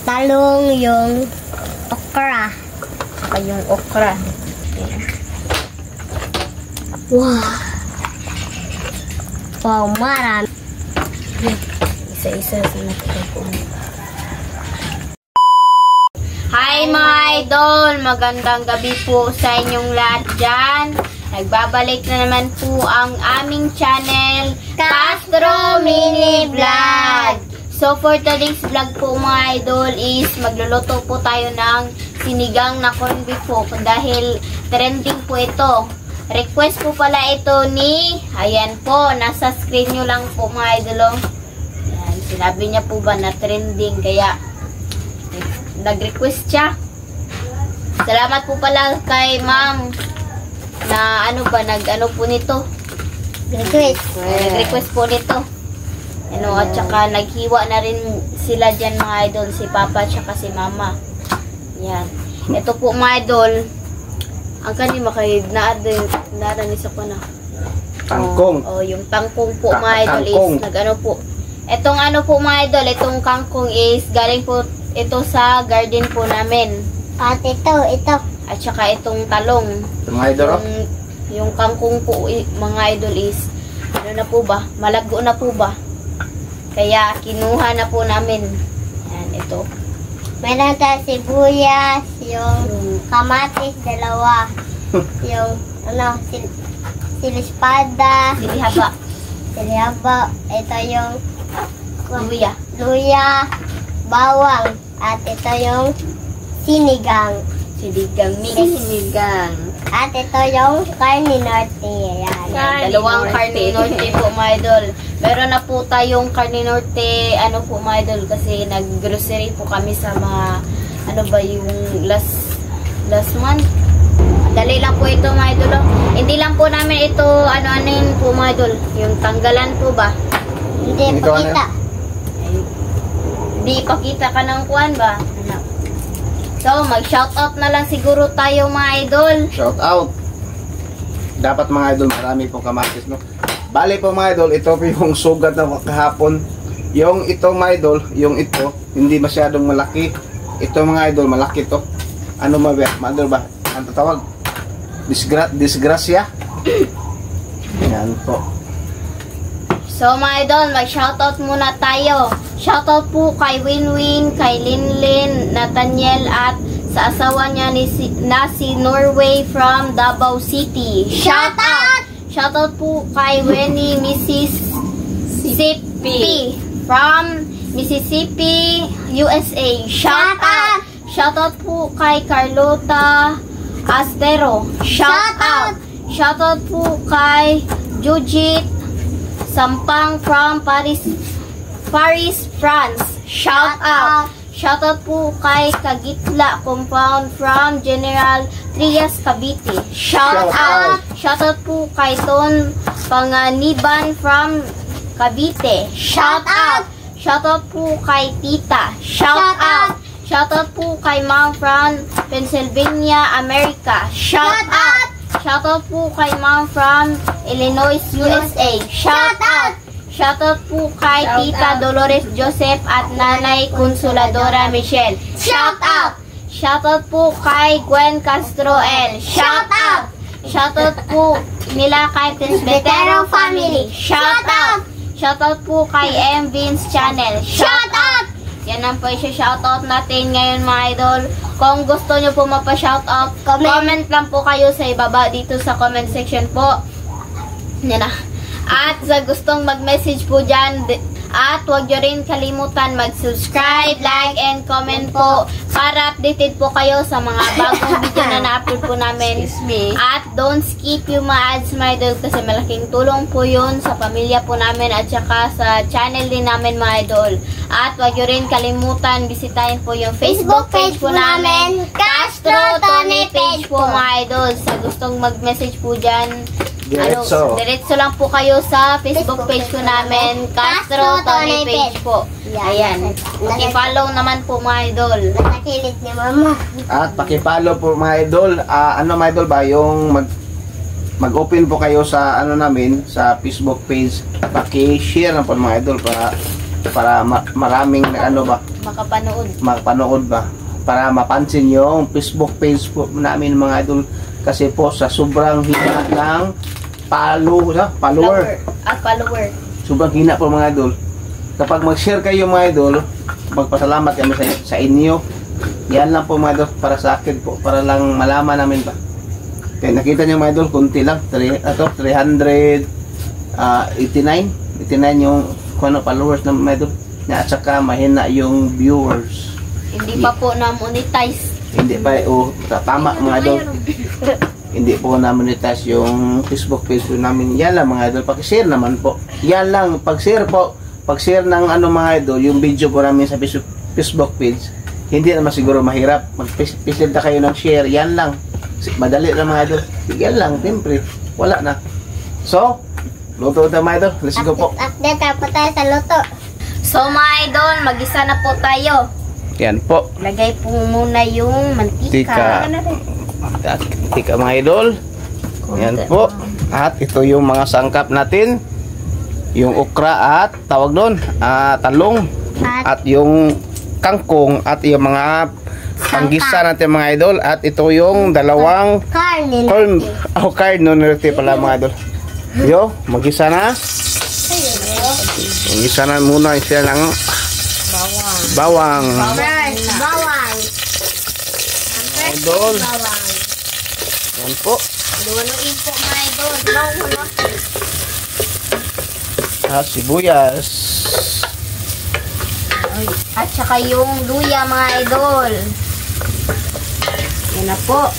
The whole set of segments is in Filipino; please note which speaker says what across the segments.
Speaker 1: Talong yung okra.
Speaker 2: Yung okra.
Speaker 1: Wow. Wow, marami.
Speaker 2: Isa-isa sa natin. Hi mga idol! Magandang gabi po sa inyong lahat dyan. Nagbabalik na naman po ang aming channel, Castro Mini Vlog. So for today's vlog po mga idol is magluluto po tayo ng sinigang na corned beef po dahil trending po ito. Request po pala ito ni, ayan po, nasa screen nyo lang po mga idol. Ayan, sinabi niya po ba na trending kaya nag-request siya. Salamat po pala kay ma'am na nag-ano po nito. Nag-request po nito. At saka naghiwa na rin sila dyan mga idol, si papa at saka si mama. Yan. Ito po mga idol, ang kanima kayo naranisa ko na.
Speaker 3: Tangkong.
Speaker 2: Yung tangkong po mga idol is nag-ano po. Itong po mga idol, itong kangkong is galing po ito sa garden po namin.
Speaker 1: At ito.
Speaker 2: At saka itong talong.
Speaker 3: Mga idol,
Speaker 2: yung kangkong po mga idol is na po ba? Malago na po ba? Kaya kinuha na po namin. Yan, ito.
Speaker 1: Meron tayo sibuyas, yung kamatis, dalawa. Yung, silispada. Silihaba. Ito yung luya, bawang. At ito yung sinigang.
Speaker 2: Sinigang mix.
Speaker 1: At ito yung carne norte. Ayan.
Speaker 2: Dalawang carne norte po mga idol. Meron na po tayong carne norte, po mga idol, kasi nag-grocery po kami sa mga, yung last month. Dali lang po ito mga idol. Hindi lang po namin ito, ano-anin po mga idol. Yung tanggalan po ba?
Speaker 1: Hindi pakita.
Speaker 2: Hindi pakita ka ng kuwan ba? So, mag-shoutout na lang siguro tayo mga idol.
Speaker 3: Shoutout. Dapat mga idol, marami pong kamatis, no? Bale po mga idol, ito po yung sugat na kahapon. Yung ito mga idol, yung ito, hindi masyadong malaki. Ito mga idol, malaki to. Ano mga idol ba? Ang tatawag? Disgrasya. Yan po.
Speaker 2: So mga idol, mag-shoutout muna tayo. Shoutout po kay Winwin, kay Linlin, Nathaniel at sa asawa niya na si Norway from Davao City. Shoutout! Shoutout po kay Winnie Mississippi from Mississippi, USA. Shoutout! Shoutout po kay Carlota Astero. Shoutout! Shoutout po kay Jujit Sampang from Paris, France. Shoutout! Shoutout po kay Kagitla Compound from General Trias, Cavite. Shoutout! Shoutout po kay Ton Panganiban from Cavite. Shoutout! Shoutout po kay Tita. Shoutout! Shoutout po kay Ma'am from Pennsylvania, America. Shoutout! Shoutout po kay Ma'am from Illinois, USA. Shoutout! Shoutout po kay Tita Dolores Joseph at Nanay Consoladora Michelle. Shoutout! Shoutout po kay Gwen Castro L. Shoutout! Shoutout po nila kay Presbytero Family. Shoutout! Shoutout po kay M. Vince Channel. Shoutout! Yan ang po i-shoutout natin ngayon mga idol. Kung gusto nyo po mapa-shoutout, comment lang po kayo sa ibaba dito sa comment section po. Yan na. At sa gustong mag-message po dyan, at huwag nyo rin kalimutan mag-subscribe, like, and comment po para updated po kayo sa mga bagong video na na-upload po namin. At don't skip yung mga ads mga idol kasi malaking tulong po yun sa pamilya po namin at saka sa channel din namin mga idol. At huwag nyo rin kalimutan bisitahin po yung Facebook page po namin, Castro Tony page po mga idol. Sa gustong mag-message po dyan, diretso lang po kayo sa Facebook page po namin, Castro Tony page po. Ayan. Paki-follow naman po mga idol.
Speaker 1: Nakakilit ni mama.
Speaker 3: At paki-follow po mga idol. Mga idol ba yung mag-open po kayo sa namin sa Facebook page. Paki-share na po mga idol para para maraming ano ba, makapanood ba, para mapansin yung Facebook page po namin mga idol, kasi po sa sobrang hina ng follower. Sobrang hina po mga idol. Kapag mag-share kayo mga idol, magpasalamat kami sa inyo. Yan lang po mga idol, para sa akin po, para lang malaman namin ba. Kaya nakita niyo mga idol, kunti lang, 389 yung followers ng mga idol. At saka mahina yung viewers.
Speaker 2: Hindi pa po na-monetize.
Speaker 3: Hindi pa, tama mga idol. Hindi po na-monetize yung Facebook page namin. Yan lang mga idol, pag-share naman po. Yan lang, pag-share po. Pag-share ng mga idol, yung video po namin sa Facebook page, hindi naman siguro mahirap. Mag-share na kayo ng share, yan lang. Madali lang mga idol. Yan lang, siyempre. Wala na. So, luto tayo mga idol. Let's go po.
Speaker 1: Update po tayo sa luto.
Speaker 2: So mga idol, mag-isa na po tayo.
Speaker 3: Yan po.
Speaker 2: Lagay po muna yung mantika.
Speaker 3: Tika mga idol. Yan po. At ito yung mga sangkap natin. Yung okra at tawag doon, talong. At yung kangkong at yung mga panggisa natin mga idol. At ito yung dalawang corn nunerte pala mga idol. Yo, mag-isa na. Mag-isa na muna siya ng bawang. Idol. Yan po.
Speaker 2: Luwaluin po mga idol.
Speaker 3: Sibuyas.
Speaker 2: At saka yung luya mga idol. Yan na po.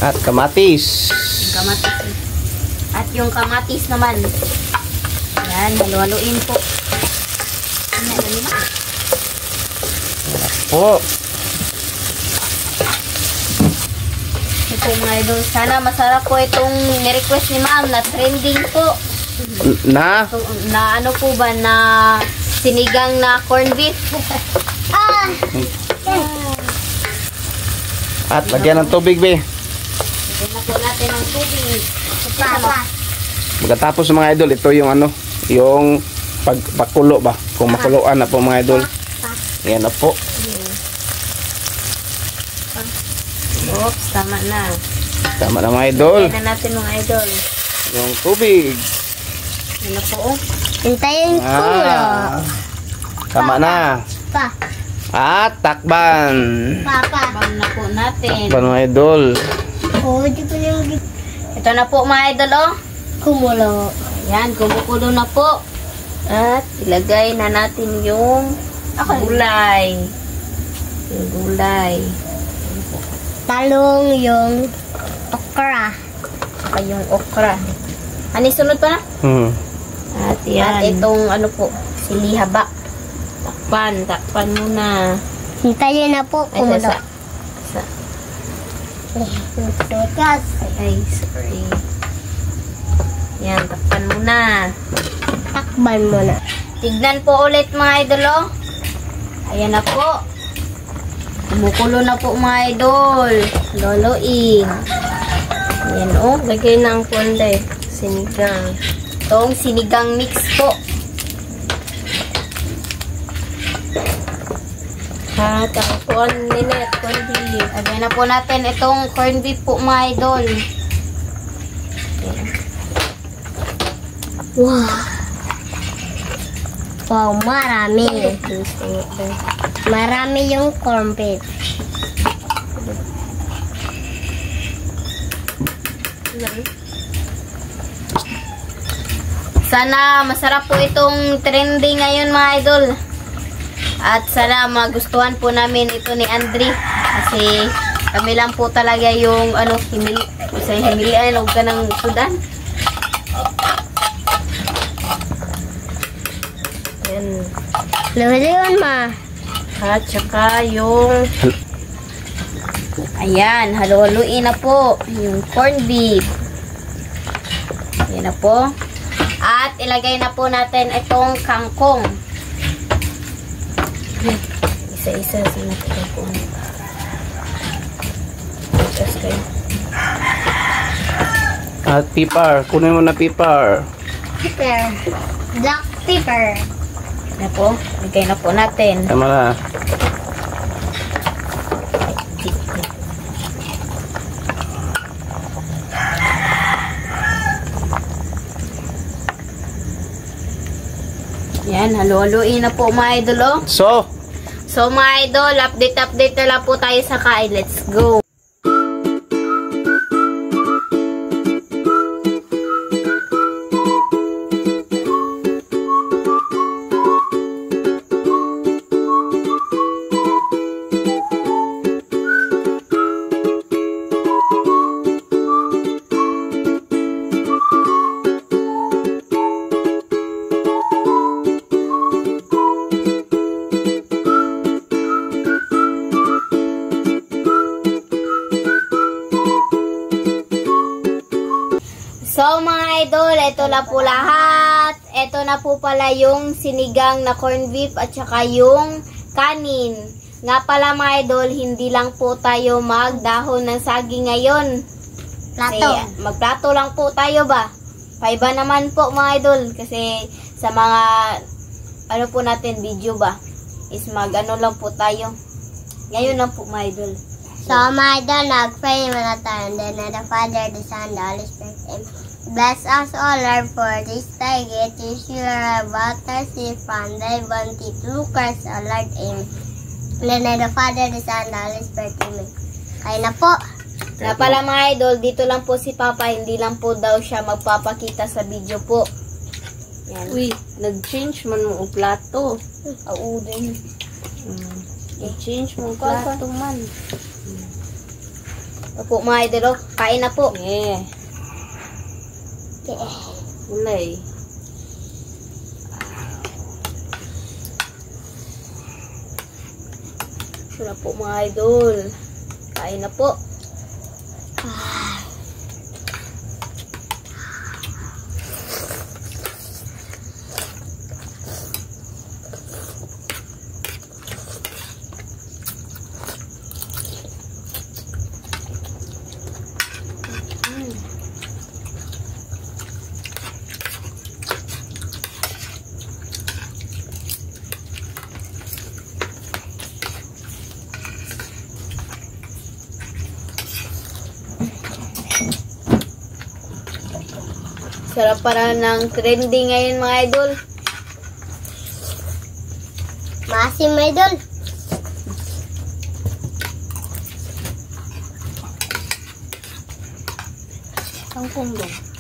Speaker 3: At kamatis.
Speaker 2: At yung kamatis naman. Yan, haluin po.
Speaker 3: Po.
Speaker 2: Ito mga idol, sana masarap po itong ni-request ni ma'am na trending po.
Speaker 3: Na?
Speaker 2: So, na ano po ba, na sinigang na corned beef.
Speaker 3: At lagyan ng tubig, be.
Speaker 2: Lagyan na po natin ng tubig.
Speaker 3: Pagkatapos mga idol, ito yung yung pagpakulo ba? Kung makuluan na po mga idol. Yan na po.
Speaker 2: Oops, tama na.
Speaker 3: Tama na mga idol.
Speaker 2: Lagyan na natin mga idol.
Speaker 3: Yung tubig.
Speaker 2: Yan na po.
Speaker 1: Hintayin ko
Speaker 3: Tama na. At takban.
Speaker 2: Bang na po natin.
Speaker 3: Takban mga idol.
Speaker 1: di ko yung
Speaker 2: Ito na po mga idol, oh.
Speaker 1: kumulo.
Speaker 2: Ayan, kumukulo na po. At ilagay na natin yung gulay. Yung gulay.
Speaker 1: Talong yung okra.
Speaker 2: Saka yung okra. Ano yung sunod pa na? At yan. At itong ano po, silihaba. Takpan muna.
Speaker 1: Hintayin na po kumulo.
Speaker 2: Ay, sorry. Yan, takpan muna.
Speaker 1: Takban mo na.
Speaker 2: Tignan po ulit mga idol, oh. Ayan na po. Kumukulo na po mga idol. Loloin. Ayan, oh. Lagay na ang konde. Sinigang. Itong sinigang mix po. At ako po ang nilet, corned beef. Lagay na po natin itong corned beef po mga idol.
Speaker 1: Wow, marami. Marami yung corned beef.
Speaker 2: Sana masarap po itong trending ngayon mga idol. At sana magustuhan po namin ito ni Andre. Kasi kami lang po talaga yung himilian o ka ng sudan. Yan.
Speaker 1: Lalo yun, ma.
Speaker 2: At saka yung ayan, halo-haluin na po yung corned beef. Ayan na po. At ilagay na po natin itong kangkong. Isa-isa sa natin po.
Speaker 3: At pepper. Kunin mo na pepper.
Speaker 1: Pepper. Black pepper.
Speaker 2: Na po, bigay na po natin.
Speaker 3: Tama na.
Speaker 2: Yan, halo-haloin na po mga idol, oh. So mga idol, update na lang po tayo sa kain. Let's go! So mga idol, ito na po lahat. Ito na po pala yung sinigang na corned beef at saka yung kanin. Nga pala mga idol, hindi lang po tayo magdahon ng saging ngayon.
Speaker 1: Plato.
Speaker 2: Kasi magplato lang po tayo ba? Paiba naman po mga idol. Kasi sa mga ano po natin video ba? Is mag-ano lang po tayo. Ngayon lang po mga idol.
Speaker 1: So, my idol, nag-pray muna tayo. And then, the Father, the Son, the Holy Spirit. Amen. Bless us all, Lord, for this day. Get you sure about us, from thy bounty to Christ, our Lord. Amen. And then, the Father, the Son, the Holy Spirit. Amen. Kaya na po.
Speaker 2: Na pala mga idol, dito lang po si Papa. Hindi lang po daw siya magpapakita sa video po. Yan.
Speaker 4: Uy, nag-change man mo ang plato.
Speaker 2: Oo din.
Speaker 4: Nag-change mo ang plato man.
Speaker 2: Opo mga idol, oh. Kain na po.
Speaker 4: Yeah. Ulay.
Speaker 2: Ito na po mga idol. Kain na po. Sarap para ng trending ngayon mga idol.
Speaker 1: Maasim, my idol.
Speaker 4: Ang kundong.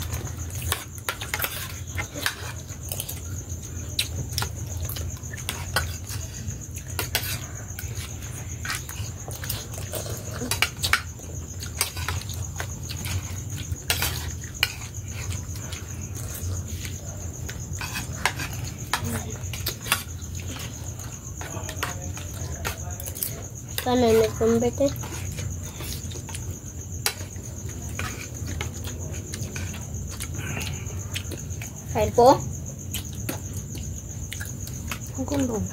Speaker 1: Paano na-converted?
Speaker 2: Kain po.
Speaker 4: Ang kundong.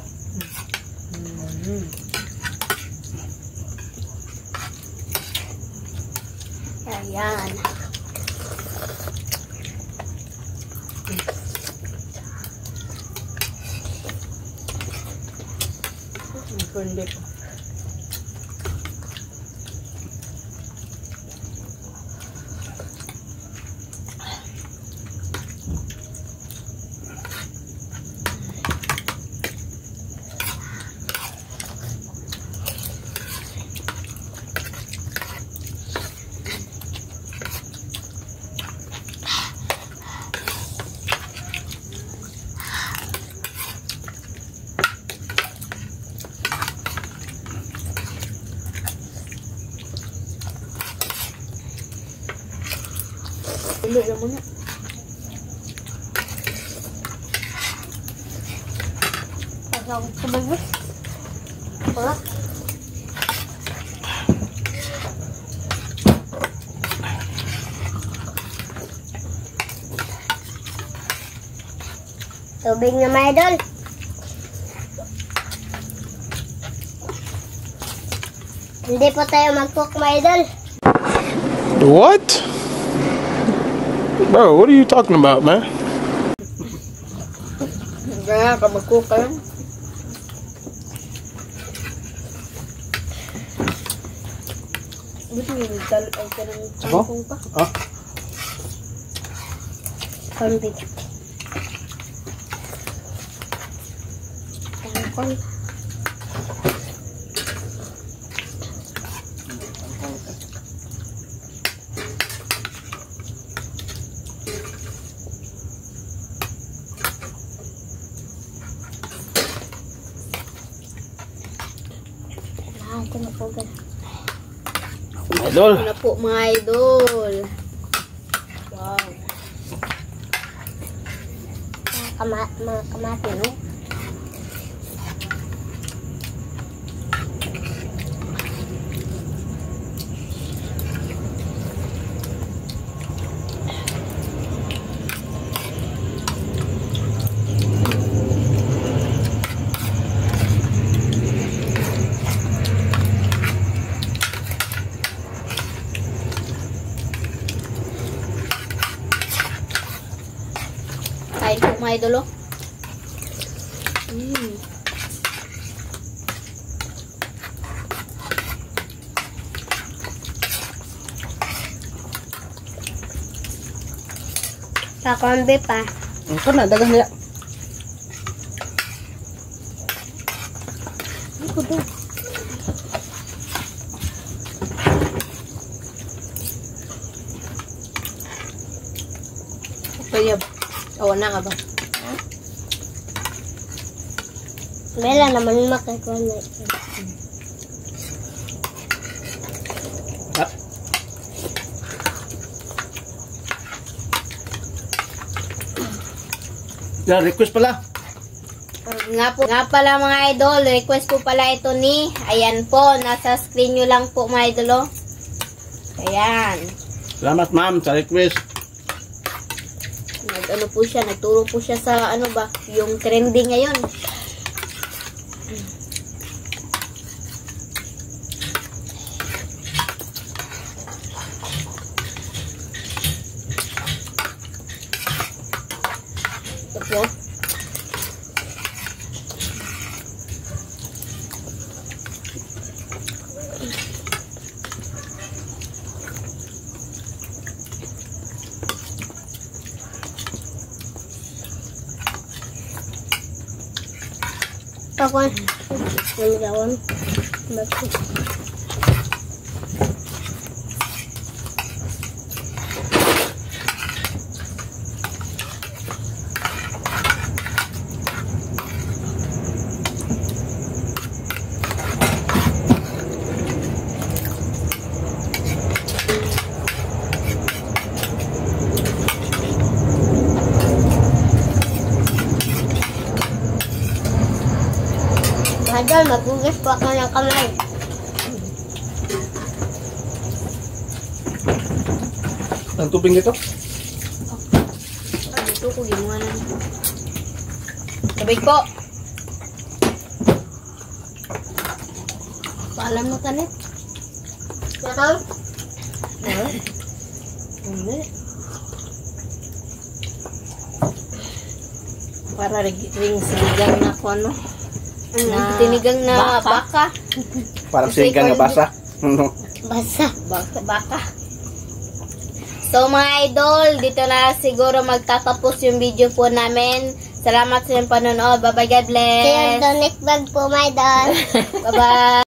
Speaker 2: Ayan.
Speaker 4: Ang kundong.
Speaker 2: Ulo na muna.
Speaker 1: Pasok sa bagus. Wala. Tubig na, my idol. Hindi po tayo mag-cook, my idol.
Speaker 5: What? Bro, what are you talking about, man?
Speaker 4: Kaya ka mag-cook ka lang. Buti yung nagtalo ka ng
Speaker 3: Ako?
Speaker 4: kangkong pa.
Speaker 3: Ah,
Speaker 1: Corn beef. Kangkong. Ito na po gan.
Speaker 3: mga idol.
Speaker 2: Ito na po mga idol. Wow.
Speaker 1: Mga kamati, no?
Speaker 2: Kain po mga idol. Oh.
Speaker 1: Sa corn beef, ah.
Speaker 4: Ito na, dagang nila. Kaya, awan na nga ba?
Speaker 1: Mela naman makikuha na ito.
Speaker 3: Ah, yan, request pala.
Speaker 2: Nga pala mga idol, request po pala ito ni, ayan po, nasa screen nyo lang po mga idol. Oh. Ayan.
Speaker 3: Salamat ma'am sa request.
Speaker 2: Ano po siya, nagturo po siya sa ano ba, yung trending ngayon. Ito po.
Speaker 1: Pakwan. Namigawan. Bakit? Idol, magugas po ako ng kamay.
Speaker 3: Ang tubig nito?
Speaker 2: Dito ko ginawa na. Tubig po. Paalam na tanit.
Speaker 1: Ito?
Speaker 4: Hindi. Para ring sinigang na ko ano.
Speaker 2: Tinigang na baka.
Speaker 3: Parang sinigang na basa.
Speaker 1: Basa.
Speaker 2: Baka. So mga idol, dito na siguro magtatapos yung video po namin. Salamat sa inyong panonood. Bye-bye, God bless.
Speaker 1: See you on the next vlog po, my idol.
Speaker 2: Bye-bye.